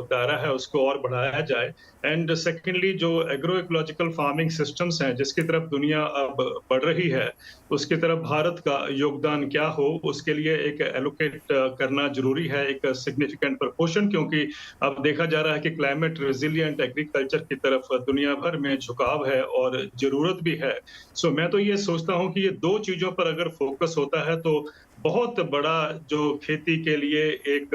दायरा है उसको और बढ़ाया जाए। एंड सेकेंडली जो एग्रो इकोलॉजिकल फार्मिंग सिस्टम्स हैं जिसकी तरफ दुनिया अब बढ़ रही है, उसकी तरफ भारत का योगदान क्या हो, उसके लिए एक एलोकेट करना ज़रूरी है, एक सिग्निफिकेंट प्रोपोर्शन, क्योंकि अब देखा जा रहा है कि क्लाइमेट रेज़िलिएंट एग्रीकल्चर की तरफ दुनिया भर में झुकाव है और ज़रूरत भी है। सो मैं तो ये सोचता हूँ कि ये 2 चीज़ों पर अगर फ़ोकस होता है तो बहुत बड़ा जो खेती के लिए एक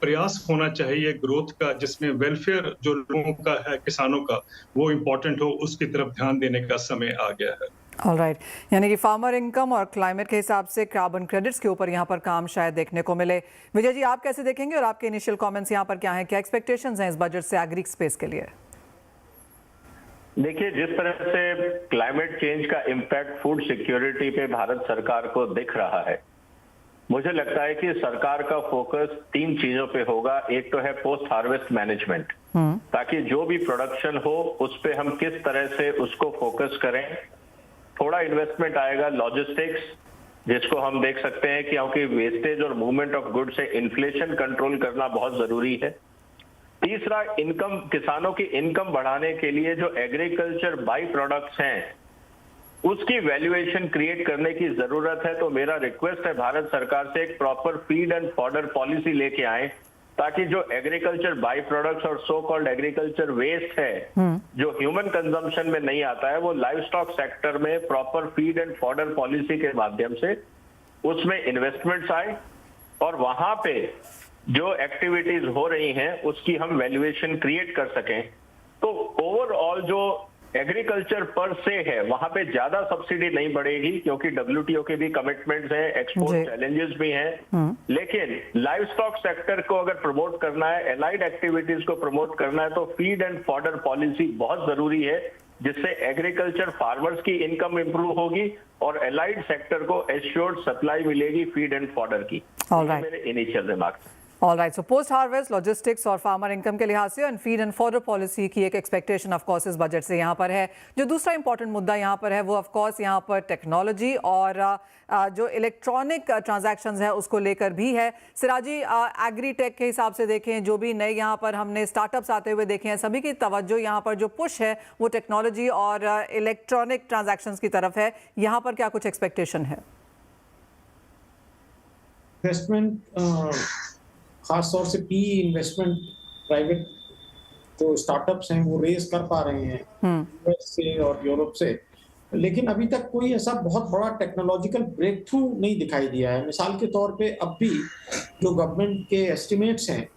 प्रयास होना चाहिए ग्रोथ का, जिसमें वेलफेयर जो लोगों का है, किसानों का, वो इम्पोर्टेंट हो, उसकी तरफ ध्यान देने का समय आ गया है। ऑलराइट, यानी कि फार्मर इनकम और क्लाइमेट के हिसाब से कार्बन क्रेडिट्स के ऊपर यहाँ पर काम शायद देखने को मिले। विजय जी, आप कैसे देखेंगे और आपके इनिशियल कमेंट्स यहाँ पर क्या हैं? क्या एक्सपेक्टेशंस हैं इस बजट से एग्री स्पेस के लिए? देखिए, जिस तरह से क्लाइमेट चेंज का इम्पैक्ट फूड सिक्योरिटी पे भारत सरकार को दिख रहा है, मुझे लगता है कि सरकार का फोकस 3 चीजों पे होगा। एक तो है पोस्ट हार्वेस्ट मैनेजमेंट, ताकि जो भी प्रोडक्शन हो उस पे हम किस तरह से उसको फोकस करें। थोड़ा इन्वेस्टमेंट आएगा लॉजिस्टिक्स, जिसको हम देख सकते हैं कि क्योंकि वेस्टेज और मूवमेंट ऑफ गुड्स से इन्फ्लेशन कंट्रोल करना बहुत जरूरी है। तीसरा, इनकम, किसानों की इनकम बढ़ाने के लिए जो एग्रीकल्चर बाई प्रोडक्ट्स हैं उसकी वैल्यूएशन क्रिएट करने की जरूरत है। तो मेरा रिक्वेस्ट है भारत सरकार से एक proper feed and fodder policy लेके आए, ताकि जो एग्रीकल्चर बाई प्रोडक्ट्स और सो कॉल्ड एग्रीकल्चर वेस्ट है जो ह्यूमन कंजम्पशन में नहीं आता है, वो लाइव स्टॉक सेक्टर में proper feed and fodder policy के माध्यम से उसमें इन्वेस्टमेंट्स आए और वहां पे जो एक्टिविटीज हो रही हैं उसकी हम वैल्यूएशन क्रिएट कर सकें। तो ओवरऑल जो एग्रीकल्चर पर से है वहां पे ज्यादा सब्सिडी नहीं बढ़ेगी, क्योंकि डब्ल्यूटीओ के भी कमिटमेंट्स हैं, एक्सपोर्ट चैलेंजेस भी हैं। लेकिन लाइव स्टॉक सेक्टर को अगर प्रमोट करना है, एलाइड एक्टिविटीज को प्रमोट करना है, तो फीड एंड फॉडर पॉलिसी बहुत जरूरी है, जिससे एग्रीकल्चर फार्मर्स की इनकम इंप्रूव होगी और एलाइड सेक्टर को एश्योर्ड सप्लाई मिलेगी फीड एंड फॉडर की। मेरे initial remarks. Alright, so post harvest, logistics और फार्मर इनकम के लिहाज से and feed and fodder policy की एक एक्सपेक्टेशन ऑफ कोर्स इस बजट से यहाँ पर है। जो दूसरा इंपॉर्टेंट मुद्दा यहाँ पर है वो ऑफ कोर्स यहाँ पर टेक्नोलॉजी और जो इलेक्ट्रॉनिक ट्रांजैक्शंस है उसको लेकर भी है। सिराजी, एग्री टेक के हिसाब से देखें, जो भी नए यहाँ पर हमने स्टार्टअप्स आते हुए देखे हैं, सभी की तवज्जो यहाँ पर जो पुश है वो टेक्नोलॉजी और इलेक्ट्रॉनिक ट्रांजैक्शंस की तरफ है। यहाँ पर क्या कुछ एक्सपेक्टेशन है? इन्वेस्टमेंट, खासतौर से पी इन्वेस्टमेंट, प्राइवेट जो स्टार्टअप्स हैं वो रेज कर पा रहे हैं यूएस से और यूरोप से, लेकिन अभी तक कोई ऐसा बहुत बड़ा टेक्नोलॉजिकल ब्रेक थ्रू नहीं दिखाई दिया है। मिसाल के तौर पे अब भी जो गवर्नमेंट के एस्टिमेट्स हैं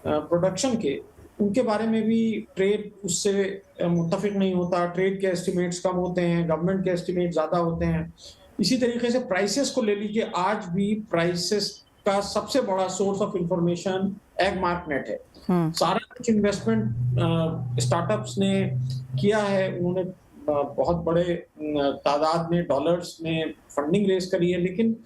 प्रोडक्शन के, उनके बारे में भी ट्रेड उससे मुत्तफिक नहीं होता। ट्रेड के एस्टिमेट्स कम होते हैं, गवर्नमेंट के एस्टिमेट ज्यादा होते हैं। इसी तरीके से प्राइसेस को ले लीजिए, आज भी प्राइसेस का सबसे बड़ा source of information egg market है। सारा कुछ इन्वेस्टमेंट स्टार्टअप्स ने किया है, उन्होंने बहुत बड़े तादाद में डॉलर्स में फंडिंग रेज करी है, लेकिन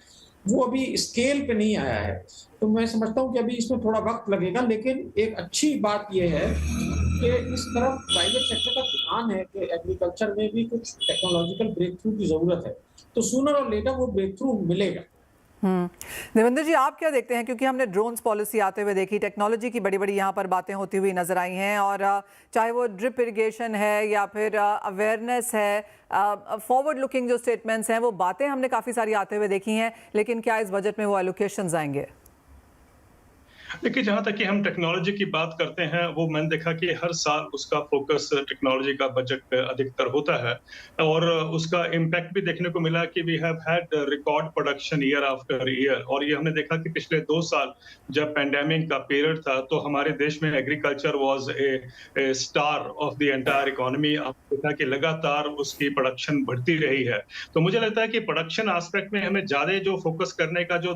वो अभी स्केल पे नहीं आया है। तो मैं समझता हूँ कि अभी इसमें थोड़ा वक्त लगेगा, लेकिन एक अच्छी बात यह है कि इस तरफ प्राइवेट सेक्टर का ध्यान है कि एग्रीकल्चर में भी कुछ टेक्नोलॉजिकल ब्रेक थ्रू की जरूरत है, तो सूनर और लेटर वो ब्रेक थ्रू मिलेगा। देवेंद्र जी, आप क्या देखते हैं? क्योंकि हमने ड्रोन्स पॉलिसी आते हुए देखी, टेक्नोलॉजी की बड़ी बड़ी यहाँ पर बातें होती हुई नजर आई हैं, और चाहे वो ड्रिप इरिगेशन है या फिर अवेयरनेस है, फॉरवर्ड लुकिंग जो स्टेटमेंट्स हैं, वो बातें हमने काफ़ी सारी आते हुए देखी हैं, लेकिन क्या इस बजट में वो एलोकेशंस आएंगे? देखिए, जहाँ तक कि हम टेक्नोलॉजी की बात करते हैं, वो मैंने देखा कि हर साल उसका फोकस टेक्नोलॉजी का बजट पे अधिकतर होता है और उसका इम्पैक्ट भी देखने को मिला कि we have had record production year after year. और ये हमने देखा कि पिछले 2 साल जब पैंडेमिक का पीरियड था तो हमारे देश में agriculture was a star of the entire economy. आपने देखा कि लगातार उसकी प्रोडक्शन बढ़ती रही है। तो मुझे लगता है कि प्रोडक्शन एस्पेक्ट में हमें ज्यादा जो फोकस करने का जो